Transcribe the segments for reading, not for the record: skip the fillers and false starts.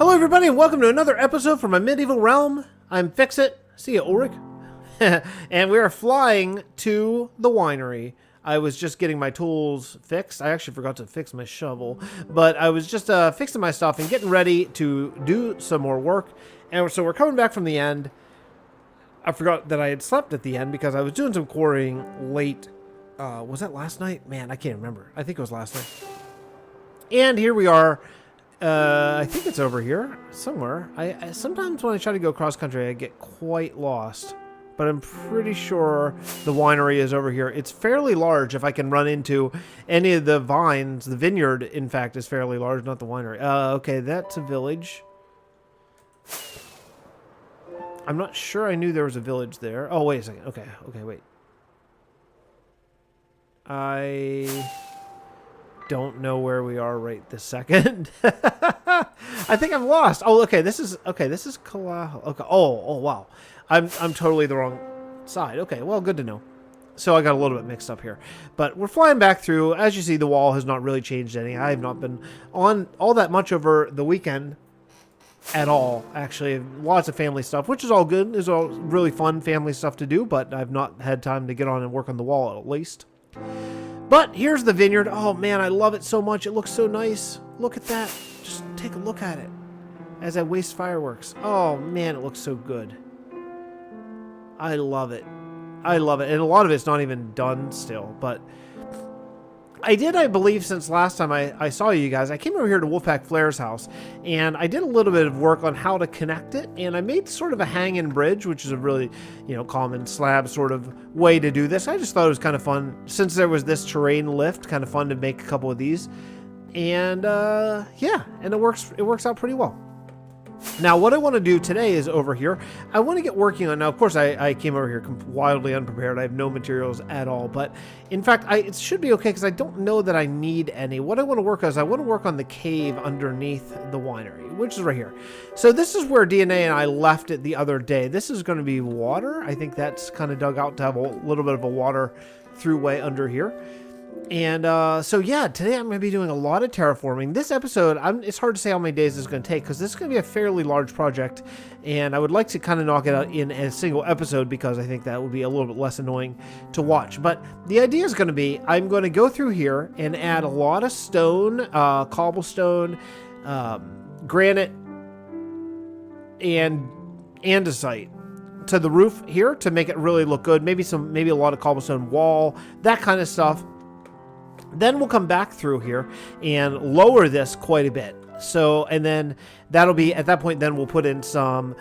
Hello everybody and welcome to another episode from my medieval realm. I'm Fixxitt. See ya, Ulrich. And we are flying to the winery. I was just getting my tools fixed. I actually forgot to fix my shovel, but I was just fixing my stuff and getting ready to do some more work. And so we're coming back from the end. I forgot that I had slept at the end because I was doing some quarrying late. Was that last night? Man, I can't remember. I think it was last night. And here we are. I think it's over here somewhere. I sometimes when I try to go cross country, I get quite lost, but I'm pretty sure the winery is over here. It's fairly large. If I can run into any of the vines, the vineyard, in fact, is fairly large, not the winery. Okay, that's a village. I'm not sure I knew there was a village there. Oh, wait a second. Okay, wait. I don't know where we are right this second. I think I'm lost. Oh, okay. This is Kalahal. Okay. Oh, wow. I'm totally the wrong side. Okay. Well, good to know. So I got a little bit mixed up here, but we're flying back through. As you see, the wall has not really changed any. I have not been on all that much over the weekend at all. Actually, lots of family stuff, which is all good. It's all really fun family stuff to do, but I've not had time to get on and work on the wall at least. But here's the vineyard. Oh man, I love it so much. It looks so nice. Look at that. Just take a look at it as I waste fireworks. Oh man, it looks so good. I love it. I love it. And a lot of it's not even done still, but I believe, since last time I saw you guys, I came over here to Wolfpack Flair's house, and I did a little bit of work on how to connect it, and I made sort of a hang-in bridge, which is a really, common slab sort of way to do this. I just thought it was kind of fun, since there was this terrain lift, kind of fun to make a couple of these, and yeah, and it works out pretty well. Now, what I want to do today is over here, I want to get working on, now of course I came over here wildly unprepared, I have no materials at all, but in fact it should be okay because I don't know that I need any. What I want to work on is I want to work on the cave underneath the winery, which is right here. So this is where DNA and I left it the other day. This is going to be water. I think that's kind of dug out to have a little bit of a water throughway under here. And so yeah, today I'm going to be doing a lot of terraforming. This episode, it's hard to say how many days it's going to take because this is going to be a fairly large project, and I would like to kind of knock it out in a single episode because I think that would be a little bit less annoying to watch. But the idea is going to be, I'm going to go through here and add a lot of stone, cobblestone, granite, and andesite to the roof here to make it really look good. Maybe a lot of cobblestone wall, that kind of stuff. Then we'll come back through here and lower this quite a bit. So, and then that'll be, at that point, then we'll put in some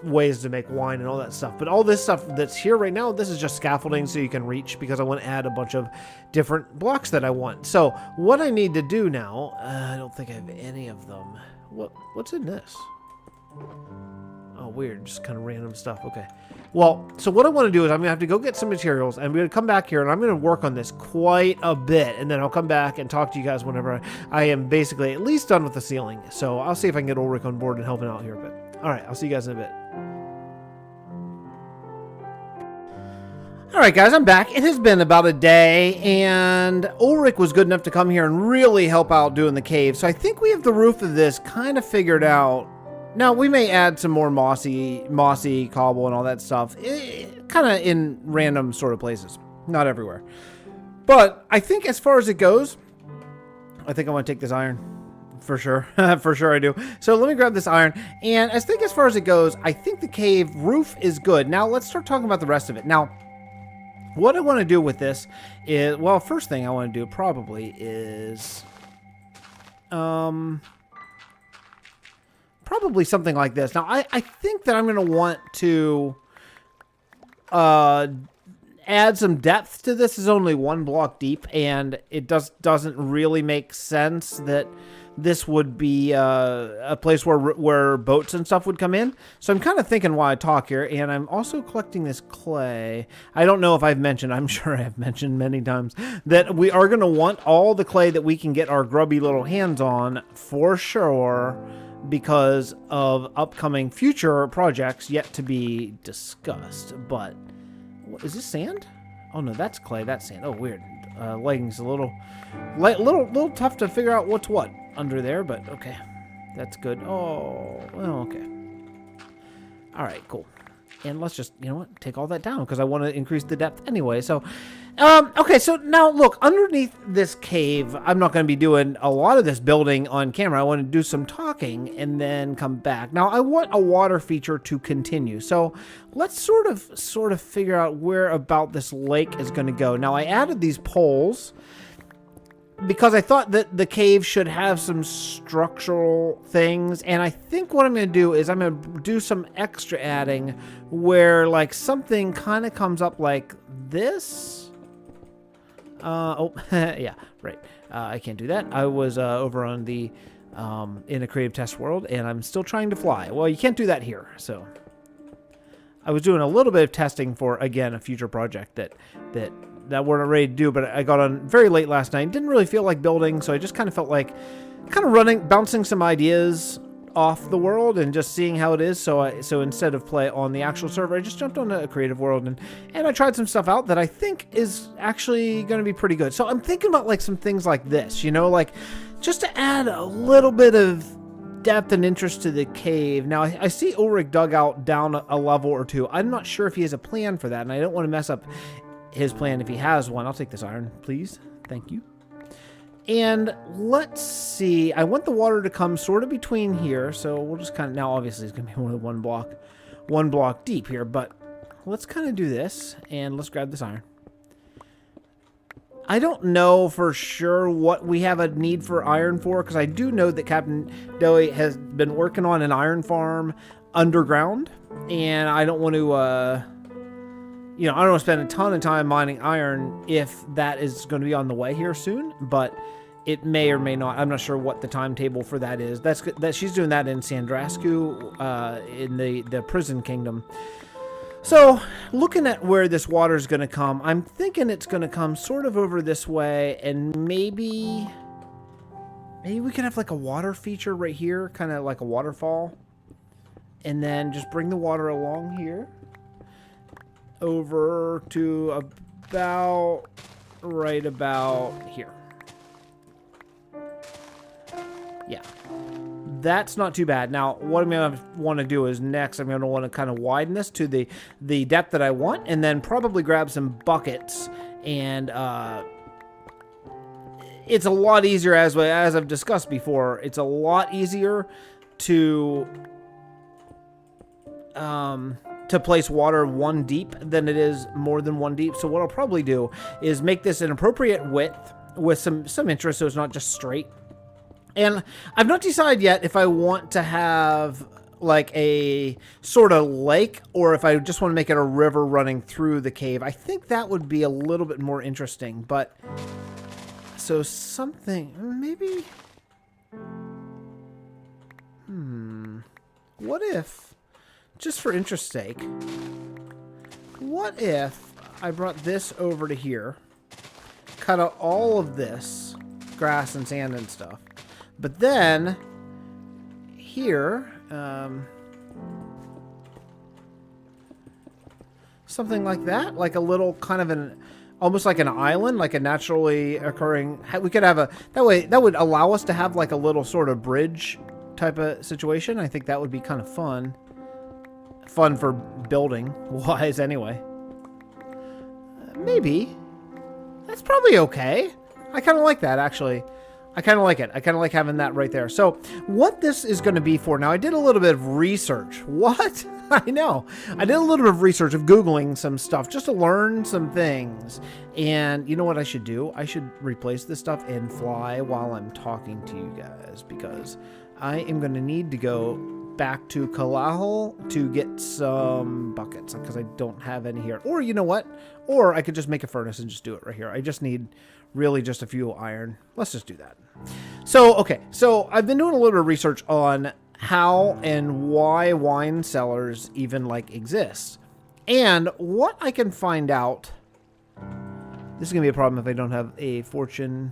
ways to make wine and all that stuff. But all this stuff that's here right now, this is just scaffolding so you can reach, because I want to add a bunch of different blocks that I want. So what I need to do now, I don't think I have any of them. What's in this? Oh, weird. Just kind of random stuff. Okay. Well, so what I want to do is I'm going to have to go get some materials, and I'm going to come back here, and I'm going to work on this quite a bit, and then I'll come back and talk to you guys whenever I am basically at least done with the ceiling. So I'll see if I can get Ulrich on board and helping out here a bit. All right, I'll see you guys in a bit. All right, guys, I'm back. It has been about a day, and Ulrich was good enough to come here and really help out doing the cave. So I think we have the roof of this kind of figured out. Now, we may add some more mossy cobble and all that stuff, kind of in random sort of places, not everywhere. But I think as far as it goes, I think I want to take this iron, for sure. For sure I do. So let me grab this iron, and I think as far as it goes, I think the cave roof is good. Now, let's start talking about the rest of it. Now, what I want to do with this is, well, first thing I want to do probably is, probably something like this. Now, I think that I'm going to want to add some depth to this. It's only one block deep, and it doesn't really make sense that this would be a place where boats and stuff would come in. So I'm kind of thinking while I talk here, and I'm also collecting this clay. I don't know if I've mentioned, I'm sure I have mentioned many times, that we are going to want all the clay that we can get our grubby little hands on for sure, because of upcoming future projects yet to be discussed. But what, is this sand? Oh no, that's clay. That's sand. Oh, weird. Lighting's a little tough to figure out what's what under there, but okay. That's good. Oh, well, okay. All right, cool. And let's just, you know what, take all that down because I want to increase the depth anyway. So, okay, so now look, underneath this cave, I'm not going to be doing a lot of this building on camera. I want to do some talking and then come back. Now, I want a water feature to continue. So let's sort of figure out where about this lake is going to go. Now, I added these poles because I thought that the cave should have some structural things. And I think what I'm going to do is I'm going to do some extra adding where like something kind of comes up like this. Oh, yeah, right. I can't do that. I was over on the in a creative test world and I'm still trying to fly. Well, you can't do that here. So I was doing a little bit of testing for, again, a future project that we're not ready to do, but I got on very late last night. Didn't really feel like building, so I just kind of felt like bouncing some ideas off the world and just seeing how it is. So instead of play on the actual server, I just jumped on a creative world and I tried some stuff out that I think is actually going to be pretty good. So I'm thinking about like some things like this, you know, like just to add a little bit of depth and interest to the cave. Now I see Ulrich dug out down a level or two. I'm not sure if he has a plan for that, and I don't want to mess up his plan if he has one. I'll take this iron, please. Thank you. And let's see. I want the water to come sort of between here, so we'll just kind of, now obviously it's going to be more than one block deep here, but let's kind of do this, and let's grab this iron. I don't know for sure what we have a need for iron for, because I do know that Captain Dowie has been working on an iron farm underground, and I don't want to, you know, I don't want to spend a ton of time mining iron if that is going to be on the way here soon, but it may or may not. I'm not sure what the timetable for that is. That she's doing that in Sandrascu, in the prison kingdom. So, looking at where this water is going to come, I'm thinking it's going to come sort of over this way, and maybe we could have like a water feature right here, kind of like a waterfall, and then just bring the water along here over to right about here. Yeah, that's not too bad. Now, what I'm going to want to do is next, I'm going to want to kind of widen this to the depth that I want, and then probably grab some buckets. And it's a lot easier, as I've discussed before, it's a lot easier to place water one deep than it is more than one deep. So what I'll probably do is make this an appropriate width with some interest, so it's not just straight. And I've not decided yet if I want to have like a sort of lake or if I just want to make it a river running through the cave. I think that would be a little bit more interesting, but so something maybe, what if, just for interest's sake, what if I brought this over to here, cut out all of this grass and sand and stuff, but then here, something like that, like a little kind of almost like an island, like a naturally occurring, we could have that would allow us to have like a little sort of bridge type of situation. I think that would be kind of fun for building wise anyway. Maybe. That's probably okay. I kind of like that, actually. I kind of like it. I kind of like having that right there. So what this is going to be for, now I did a little bit of research. What? I know. I did a little bit of research of Googling some stuff just to learn some things. And you know what I should do? I should replace this stuff and fly while I'm talking to you guys, because I am going to need to go back to Kalahal to get some buckets because I don't have any here. Or you know what? Or I could just make a furnace and just do it right here. I just need really just a few iron. Let's just do that. So, okay. So I've been doing a little bit of research on how and why wine cellars even like exist. And what I can find out, this is going to be a problem if I don't have a fortune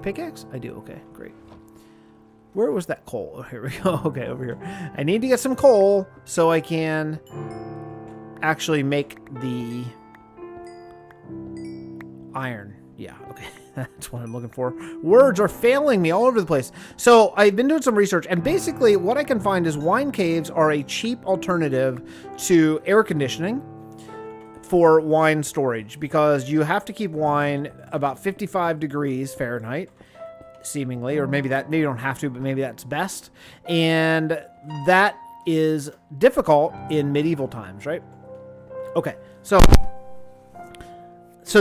pickaxe. I do. Okay, great. Where was that coal? Oh, here we go. Okay, over here. I need to get some coal so I can actually make the iron. Yeah, okay. That's what I'm looking for. Words are failing me all over the place. So I've been doing some research, and basically what I can find is wine caves are a cheap alternative to air conditioning for wine storage, because you have to keep wine about 55 degrees Fahrenheit, seemingly, or maybe you don't have to, but maybe that's best. And that is difficult in medieval times, right? Okay, so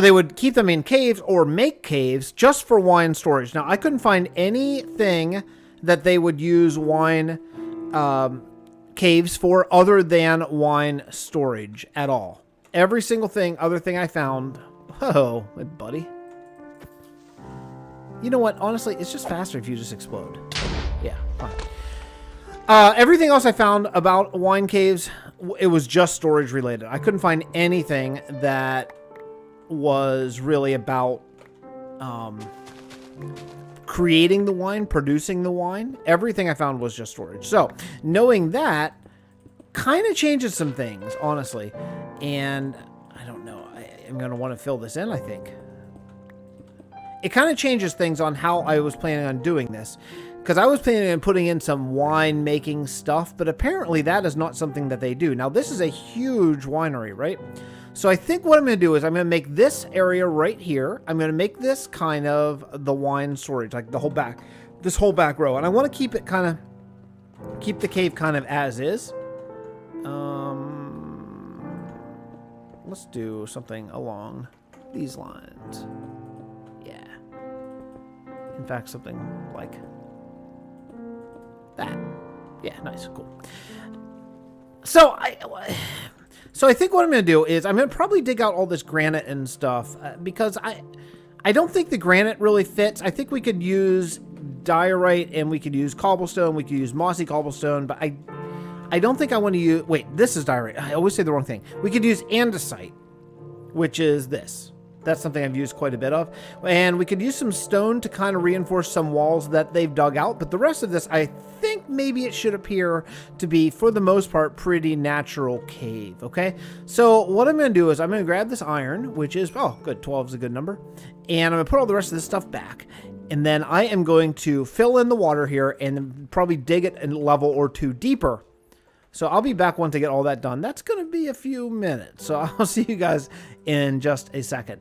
they would keep them in caves or make caves just for wine storage. Now, I couldn't find anything that they would use wine caves for other than wine storage at all. Every single other thing I found... Oh, my buddy. You know what? Honestly, it's just faster if you just explode. Yeah, fine. Everything else I found about wine caves, it was just storage related. I couldn't find anything that was really about creating the wine, producing the wine. Everything I found was just storage. So, knowing that kind of changes some things, honestly. And I don't know. I'm going to want to fill this in, I think. It kind of changes things on how I was planning on doing this. Because I was planning on putting in some wine making stuff, but apparently that is not something that they do. Now, this is a huge winery, right? So I think what I'm going to do is I'm going to make this area right here. I'm going to make this kind of the wine storage, like the whole back, this whole back row. And I want to keep it kind of, keep the cave kind of as is. Let's do something along these lines. Yeah. In fact, something like that. Yeah, nice, cool. So I think what I'm going to do is I'm going to probably dig out all this granite and stuff because I don't think the granite really fits. I think we could use diorite and we could use cobblestone. We could use mossy cobblestone, but I don't think I want to use... Wait, this is diorite. I always say the wrong thing. We could use andesite, which is this. That's something I've used quite a bit of. And we could use some stone to kind of reinforce some walls that they've dug out. But the rest of this, I think maybe it should appear to be, for the most part, pretty natural cave, okay? So what I'm going to do is I'm going to grab this iron, which is... Oh, good. 12 is a good number. And I'm going to put all the rest of this stuff back. And then I am going to fill in the water here and probably dig it a level or two deeper. So I'll be back once I get all that done. That's going to be a few minutes. So I'll see you guys in just a second.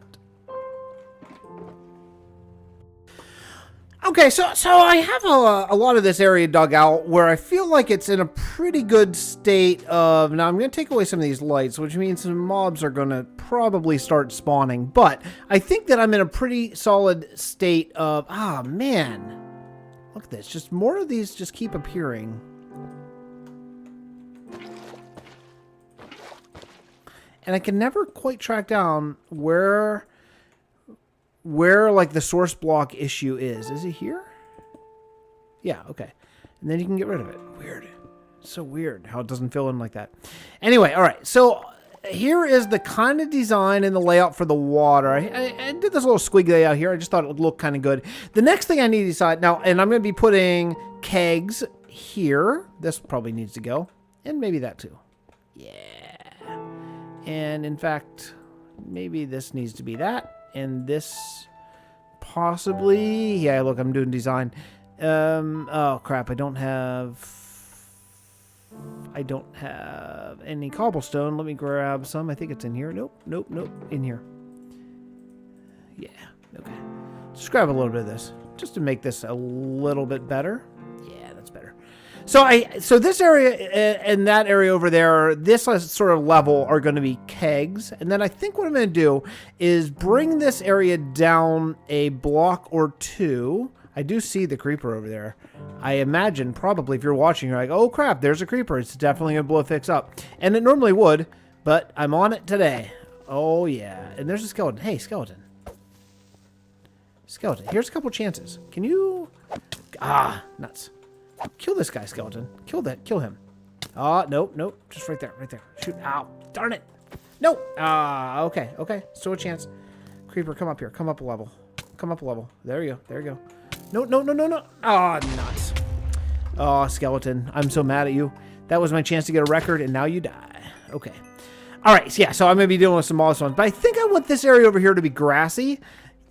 Okay, so I have a lot of this area dug out where I feel like it's in a pretty good state of... Now, I'm going to take away some of these lights, which means some mobs are going to probably start spawning. But I think that I'm in a pretty solid state of... Ah, man. Look at this. Just more of these just keep appearing. And I can never quite track down where like the source block issue is. Is it here? Yeah, okay. And then you can get rid of it. Weird. So weird how it doesn't fill in like that. Anyway, all right. So here is the kind of design and the layout for the water. I did this little squig layout here. I just thought it would look kind of good. The next thing I need to decide now, and I'm going to be putting kegs here. This probably needs to go. And maybe that too. Yeah. And in fact, maybe this needs to be that. And this possibly... Yeah, look, I'm doing design. Oh, crap. I don't have any cobblestone. Let me grab some. I think it's in here. Nope. In here. Yeah. Okay. Just grab a little bit of this. Just to make this a little bit better. Yeah, that's better. So this area and that area over there, this sort of level are going to be kegs. And then I think what I'm going to do is bring this area down a block or two. I do see the creeper over there. I imagine probably if you're watching, you're like, oh crap, there's a creeper. It's definitely going to blow Fix up. And it normally would, but I'm on it today. Oh yeah. And there's a skeleton. Hey, skeleton. Skeleton. Here's a couple chances. Can you... Ah, nuts. Kill this guy, skeleton. Kill him. Nope. Just right there. Shoot. Ow. Darn it. No. Okay. Still a chance. Creeper, come up here. Come up a level. There you go. No. Ah, nuts. Oh, skeleton. I'm so mad at you. That was my chance to get a record, and now you die. Okay. All right. So, yeah, so I'm going to be dealing with some awesome ones. But I think I want this area over here to be grassy.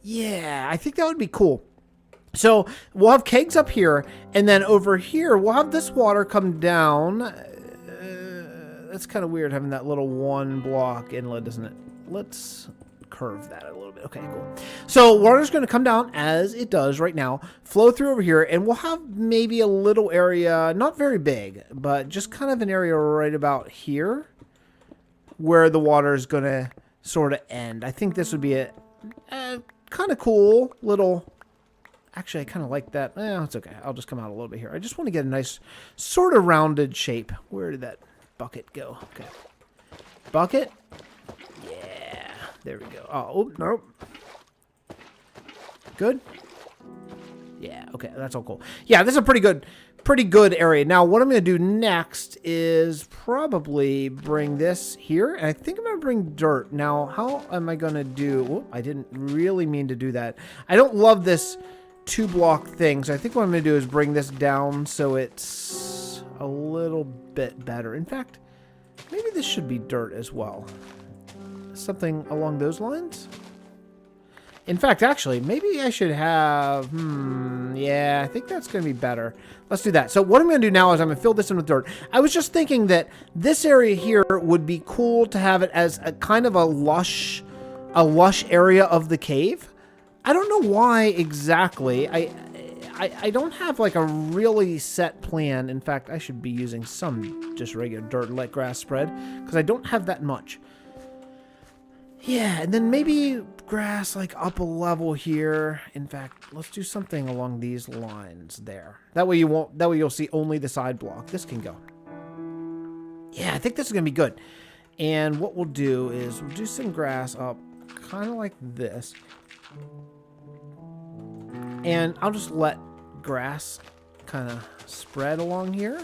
Yeah, I think that would be cool. So we'll have kegs up here, and then over here we'll have this water come down. That's kind of weird having that little 1 block inlet, isn't it? Let's curve that a little bit. Okay, cool. So water's going to come down as it does right now, flow through over here, and we'll have maybe a little area, not very big, but just kind of an area right about here where the water is going to sort of end. I think this would be a kind of cool little... Actually, I kind of like that. It's okay. I'll just come out a little bit here. I just want to get a nice sort of rounded shape. Where did that bucket go? Okay. Bucket. Yeah. There we go. Oh, nope. Good. Yeah. Okay. That's all cool. Yeah, this is a pretty good area. Now, what I'm going to do next is probably bring this here. And I think I'm going to bring dirt. Now, how am I going to do... Whoop, I didn't really mean to do that. I don't love this 2-block thing, so I think what I'm going to do is bring this down so it's a little bit better. In fact, maybe this should be dirt as well. Something along those lines. In fact, actually, maybe I should have... yeah, I think that's going to be better. Let's do that. So what I'm going to do now is I'm going to fill this in with dirt. I was just thinking that this area here would be cool to have it as a kind of a lush area of the cave. I don't know why exactly. I don't have like a really set plan. In fact, I should be using some just regular dirt and let grass spread because I don't have that much. Yeah, and then maybe grass like up a level here. In fact, let's do something along these lines there. That way you'll see only the side block. This can go. Yeah, I think this is going to be good. And what we'll do is we'll do some grass up kind of like this. And I'll just let grass kind of spread along here.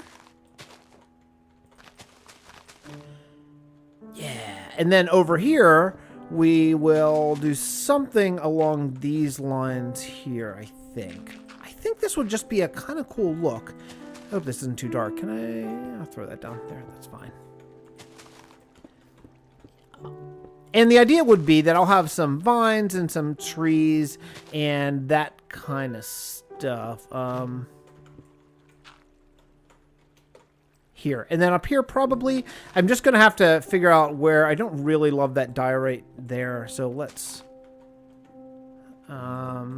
Yeah. And then over here, we will do something along these lines here, I think. I think this would just be a kind of cool look. I hope this isn't too dark. I'll throw that down there. That's fine. And the idea would be that I'll have some vines and some trees and that kind of stuff here. And then up here probably, I'm just going to have to figure out where. I don't really love that diorite there. So let's...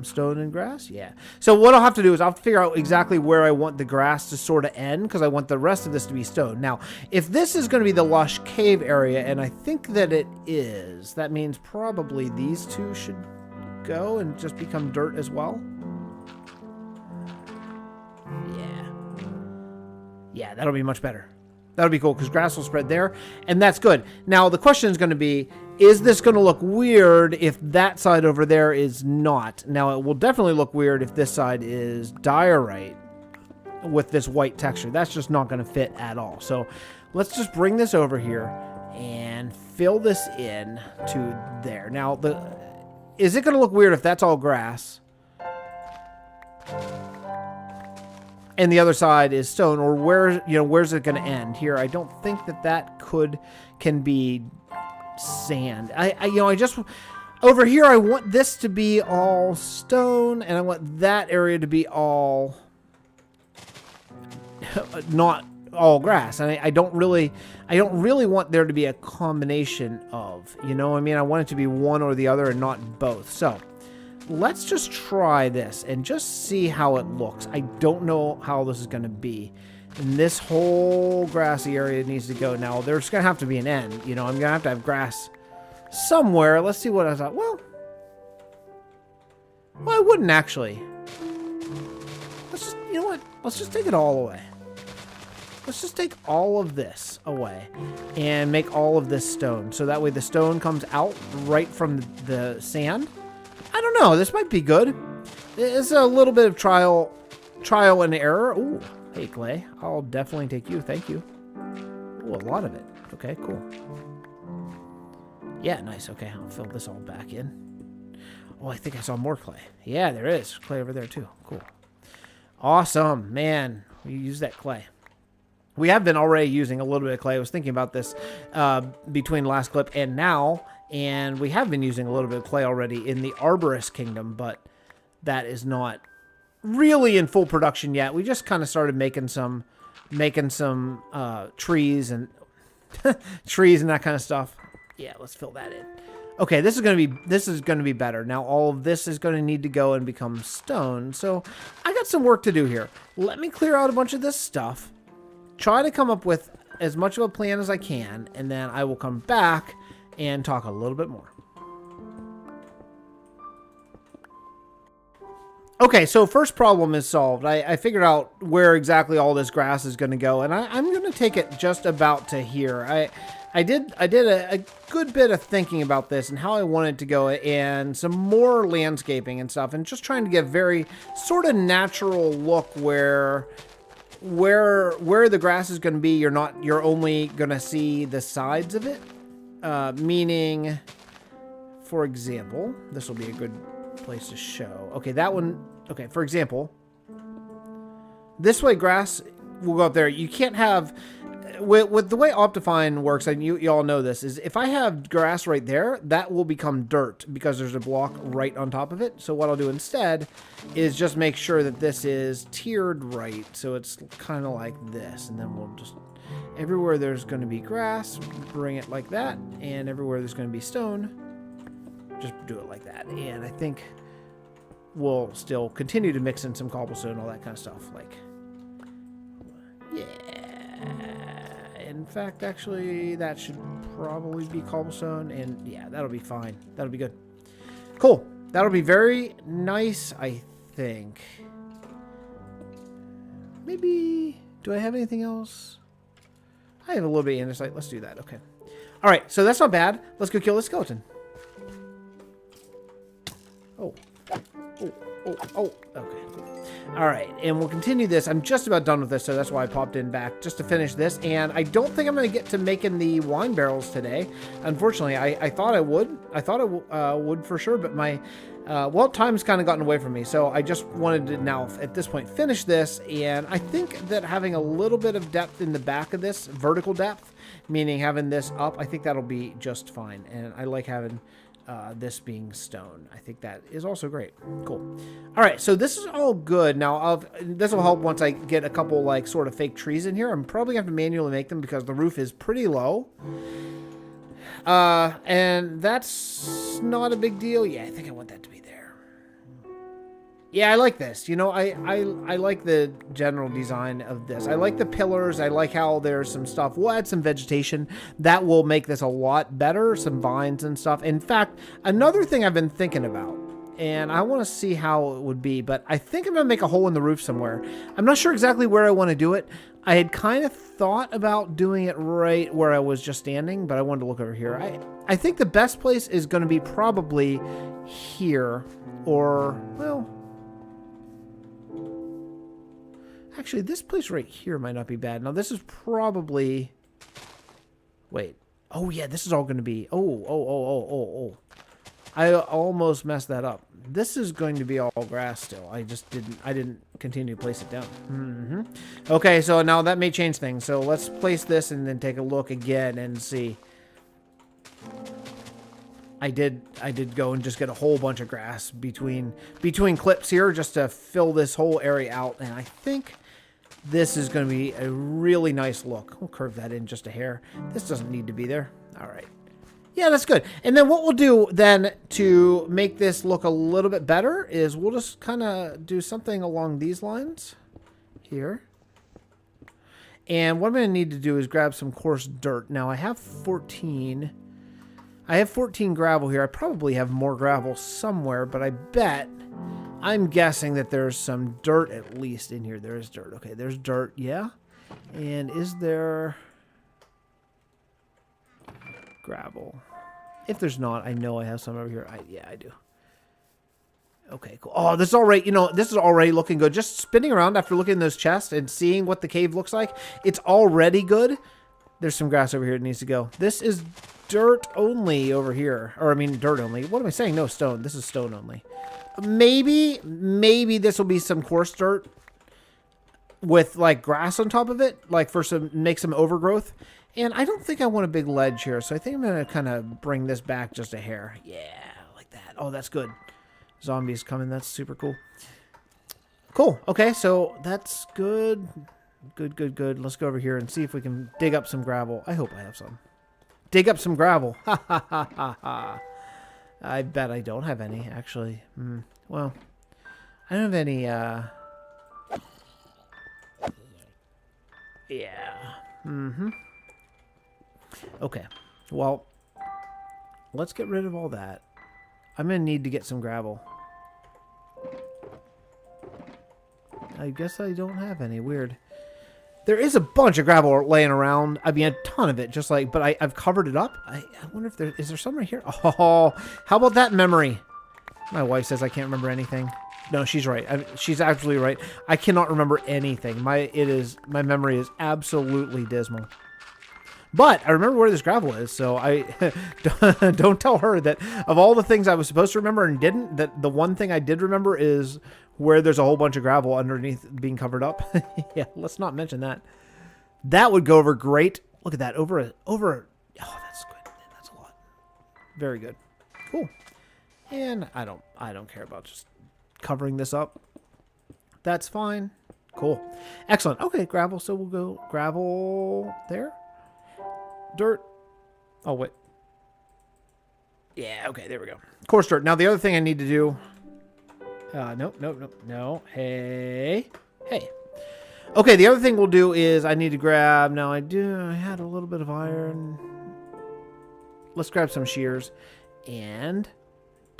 stone and grass? Yeah. So what I'll have to do is I'll figure out exactly where I want the grass to sort of end because I want the rest of this to be stone. Now, if this is going to be the lush cave area, and I think that it is, that means probably these two should go and just become dirt as well. Yeah. Yeah, that'll be much better. That'll be cool because grass will spread there, and that's good. Now, the question is going to be, is this going to look weird if that side over there is not? Now, it will definitely look weird if this side is diorite with this white texture. That's just not going to fit at all. So let's just bring this over here and fill this in to there. Now, is it going to look weird if that's all grass and the other side is stone, or where's it going to end here? I don't think that can be sand. I just over here I want this to be all stone, and I want that area to be all not all grass. And I don't really want there to be a combination of, I mean, I want it to be one or the other and not both. So let's just try this and just see how it looks. I don't know how this is going to be. And this whole grassy area needs to go. Now, there's going to have to be an end. I'm going to have grass somewhere. Let's see what I thought. Well, I wouldn't actually. Let's just, you know what? Let's just take it all away. Let's just take all of this away and make all of this stone. So that way the stone comes out right from the sand. I don't know. This might be good. It's a little bit of trial and error. Ooh, hey, clay. I'll definitely take you. Thank you. Ooh, a lot of it. Okay, cool. Yeah, nice. Okay, I'll fill this all back in. Oh, I think I saw more clay. Yeah, there is. Clay over there, too. Cool. Awesome. Man, we use that clay. We have been already using a little bit of clay. I was thinking about this between last clip and now. And we have been using a little bit of clay already in the Arborist Kingdom, but that is not really in full production yet. We just kind of started making some trees and trees and that kind of stuff. Yeah, let's fill that in. Okay, this is gonna be better. Now all of this is gonna need to go and become stone. So I got some work to do here. Let me clear out a bunch of this stuff. Try to come up with as much of a plan as I can, and then I will come back and talk a little bit more. Okay, so first problem is solved. I figured out where exactly all this grass is going to go, and I'm going to take it just about to here. I did a good bit of thinking about this and how I wanted to go, and some more landscaping and stuff, and just trying to get very sort of natural look where the grass is going to be. You're only going to see the sides of it, meaning, for example, this will be a good place to show. Okay, that one. Okay, for example, this way grass will go up there. You can't have, with the way Optifine works, and you all know this, is if I have grass right there, that will become dirt because there's a block right on top of it. So what I'll do instead is just make sure that this is tiered right. So it's kind of like this, and then we'll just, everywhere there's going to be grass, bring it like that, and everywhere there's going to be stone, just do it like that. And I think we'll still continue to mix in some cobblestone and all that kind of stuff. Like, yeah. In fact, actually, that should probably be cobblestone. And yeah, that'll be fine. That'll be good. Cool. That'll be very nice, I think. Maybe, do I have anything else? I have a little bit of andesite. Let's do that. Okay. All right. So that's not bad. Let's go kill the skeleton. Oh. Oh, okay. All right, and we'll continue this. I'm just about done with this, so that's why I popped in back, just to finish this. And I don't think I'm going to get to making the wine barrels today. Unfortunately, I thought I would. I thought I would for sure, but my, well, time's kind of gotten away from me. So I just wanted to now, at this point, finish this. And I think that having a little bit of depth in the back of this, vertical depth, meaning having this up, I think that'll be just fine. And I like having this being stone. I think that is also great. Cool. All right, so this is all good. Now, this will help once I get a couple, like, sort of fake trees in here. I'm probably going to have to manually make them because the roof is pretty low. And that's not a big deal. Yeah, I think I want that to be there. Yeah, I like this. You know, I like the general design of this. I like the pillars. I like how there's some stuff. We'll add some vegetation. That will make this a lot better. Some vines and stuff. In fact, another thing I've been thinking about, and I want to see how it would be, but I think I'm going to make a hole in the roof somewhere. I'm not sure exactly where I want to do it. I had kind of thought about doing it right where I was just standing, but I wanted to look over here. I think the best place is going to be probably here, or, well, actually, this place right here might not be bad. Now, this is probably... Wait. Oh, yeah, this is all going to be... Oh. I almost messed that up. This is going to be all grass still. I didn't continue to place it down. Okay, so now that may change things. So let's place this and then take a look again and see. I did go and just get a whole bunch of grass between clips here just to fill this whole area out. And I think this is going to be a really nice look. We'll curve that in just a hair. This doesn't need to be there. All right. Yeah, that's good. And then what we'll do then to make this look a little bit better is we'll just kind of do something along these lines here. And what I'm going to need to do is grab some coarse dirt. Now, I have 14 gravel here. I probably have more gravel somewhere, but I'm guessing that there's some dirt at least in here. There is dirt. Okay, there's dirt. Yeah. And is there gravel? If there's not, I know I have some over here. Yeah, I do. Okay, cool. Oh, this is already, this is already looking good. Just spinning around after looking in those chests and seeing what the cave looks like, it's already good. There's some grass over here that needs to go. This is dirt only over here. Or, I mean, dirt only. What am I saying? No, stone. This is stone only. Maybe this will be some coarse dirt. with like grass on top of it, like for make some overgrowth. And I don't think I want a big ledge here, so I think I'm going to kind of bring this back just a hair. Yeah, like that. Oh, that's good. Zombies coming. That's super cool. Cool. Okay, so that's good. Good. Let's go over here and see if we can dig up some gravel. I hope I have some. Dig up some gravel. Ha, ha, ha, ha, ha. I bet I don't have any, actually. Well, I don't have any, Yeah. Okay. Well, let's get rid of all that. I'm going to need to get some gravel. I guess I don't have any. Weird. There is a bunch of gravel laying around. I mean, a ton of it. Just like, but I've covered it up. I wonder if there is there some right here. Oh, how about that memory? My wife says I can't remember anything. No, she's right. She's absolutely right. I cannot remember anything. My memory is absolutely dismal. But I remember where this gravel is, so I don't tell her that of all the things I was supposed to remember and didn't, that the one thing I did remember is where there's a whole bunch of gravel underneath being covered up. Yeah, let's not mention that. That would go over great. Look at that. Over. Oh, that's good. That's a lot. Very good. Cool. And I don't care about just covering this up. That's fine. Cool. Excellent. Okay, gravel. So we'll go gravel there. Dirt. Oh, wait. Yeah, okay, there we go. Coarse dirt. Now, the other thing I need to do... No. Hey. Okay, the other thing we'll do is I need to grab... Now, I had a little bit of iron. Let's grab some shears. And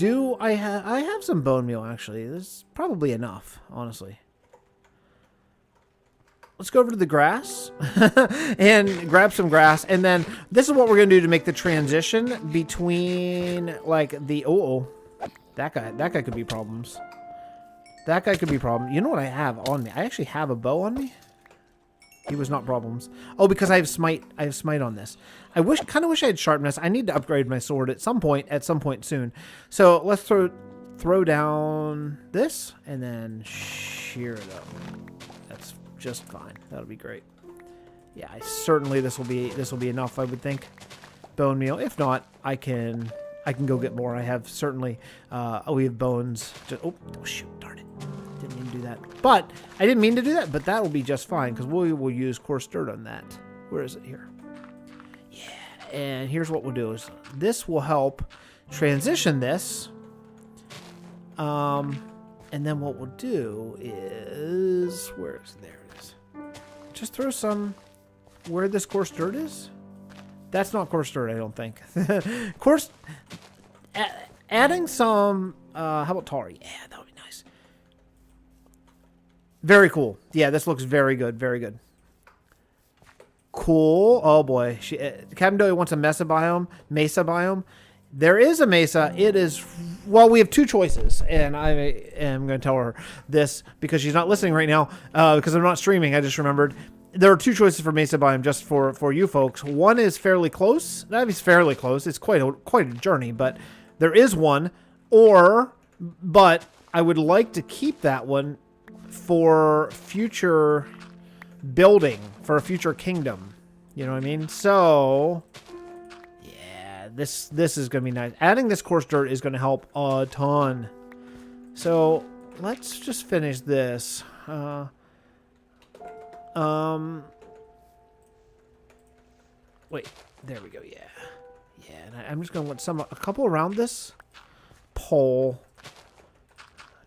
I have some bone meal, actually. This is probably enough, honestly. Let's go over to the grass and grab some grass. And then this is what we're going to do to make the transition between like the... That guy could be problems. That guy could be problem. You know what I have on me? I actually have a bow on me. He was not problems. Oh, because I have smite. I have smite on this. I kind of wish I had sharpness. I need to upgrade my sword at some point soon. So let's throw down this and then shear it up. That's just fine. That'll be great. Yeah, certainly this will be enough, I would think. Bone meal. If not, I can go get more. I have certainly we have bones. Oh shoot, darn it. Didn't mean to do that. But I didn't mean to do that, but that will be just fine because we will use coarse dirt on that. Where is it here? Yeah, and here's what we'll do is this will help transition this. And then what we'll do is there it is. Just throw some where this coarse dirt is. That's not coarse dirt, I don't think. Coarse, adding some, how about tar? Yeah, that would be nice. Very cool. Yeah, this looks very good, very good. Cool. Oh boy, Captain Doe wants a mesa biome. There is a mesa. It is, well, we have two choices, and I am going to tell her this because she's not listening right now because I'm not streaming. I just remembered. There are two choices for mesa biome just for you folks. One is fairly close. That is fairly close. It's quite a journey, but there is one. But I would like to keep that one for future building, for a future kingdom. You know what I mean? So... This is going to be nice. Adding this coarse dirt is going to help a ton. So let's just finish this. Wait, there we go. Yeah. And I'm just going to want a couple around this pole,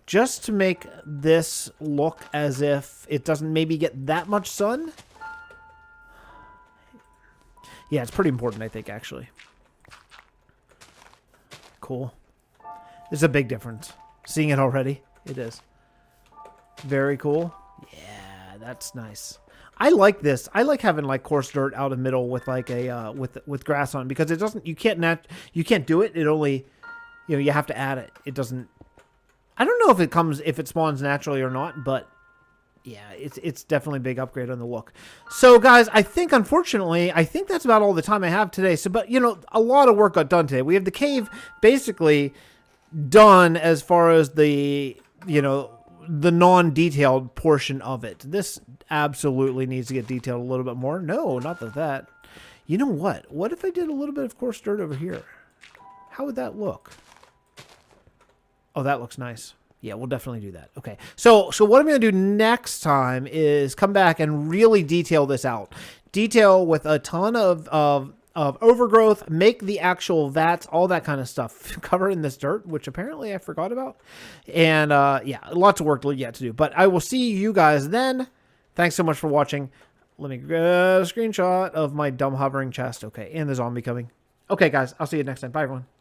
just to make this look as if it doesn't maybe get that much sun. Yeah, it's pretty important, I think, actually. Cool. There's a big difference. Seeing it already, it is. Very cool. Yeah, that's nice. I like this. I like having like coarse dirt out in the middle with like a with grass on, because it doesn't. You can't do it. It only, you have to add it. It doesn't. I don't know if it spawns naturally or not, but yeah, it's definitely a big upgrade on the look. So guys, unfortunately, I think that's about all the time I have today. So, but a lot of work got done today. We have the cave basically done as far as the, the non-detailed portion of it. This absolutely needs to get detailed a little bit more. No, not that. You know what? What if I did a little bit of coarse dirt over here? How would that look? Oh, that looks nice. Yeah, we'll definitely do that. Okay, so what I'm going to do next time is come back and really detail this out. Detail with a ton of overgrowth, make the actual vats, all that kind of stuff. Cover in this dirt, which apparently I forgot about. And yeah, lots of work yet to do. But I will see you guys then. Thanks so much for watching. Let me get a screenshot of my dumb hovering chest. Okay, and the zombie coming. Okay, guys, I'll see you next time. Bye, everyone.